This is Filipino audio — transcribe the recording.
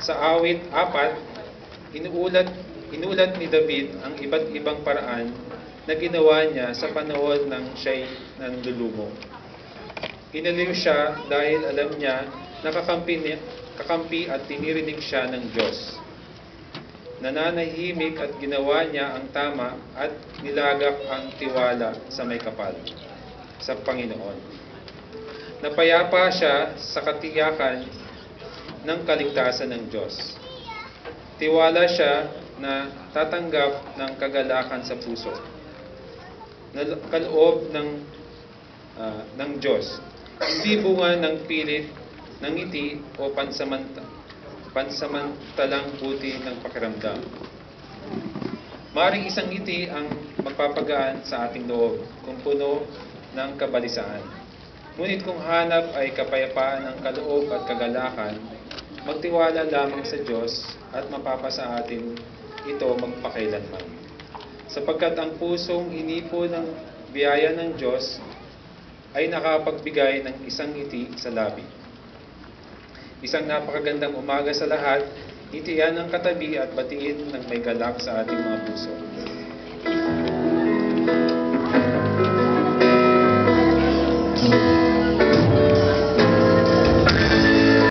Sa awit 4, inuulat ni David ang iba't ibang paraan na ginawa niya sa panahon ng siya'y nanlulumo. Inaliw siya dahil alam niya na kakampi at tinirinig siya ng Diyos. Nananahimik at ginawa niya ang tama at nilagak ang tiwala sa may kapal, sa Panginoon. Napayapa siya sa katiyakan ng kaligtasan ng Diyos. Tiwala siya na tatanggap ng kagalakan sa puso, na kaloob ng Diyos. Hindi bunga ng pilit, ng ngiti o pansamantalang buti ng pakiramdam. Maring isang ngiti ang magpapagaan sa ating loob kung puno ng kabalisaan. Ngunit kung hanap ay kapayapaan ng kaloob at kagalakan, magtiwala lamang sa Diyos at mapapasa atin ito magpakailanman. Sapagkat ang pusong inipo ng biyaya ng Diyos ay nakapagbigay ng isang ngiti sa labi. Isang napakagandang umaga sa lahat, ngitian ang katabi at batiin ng may galak sa ating mga puso.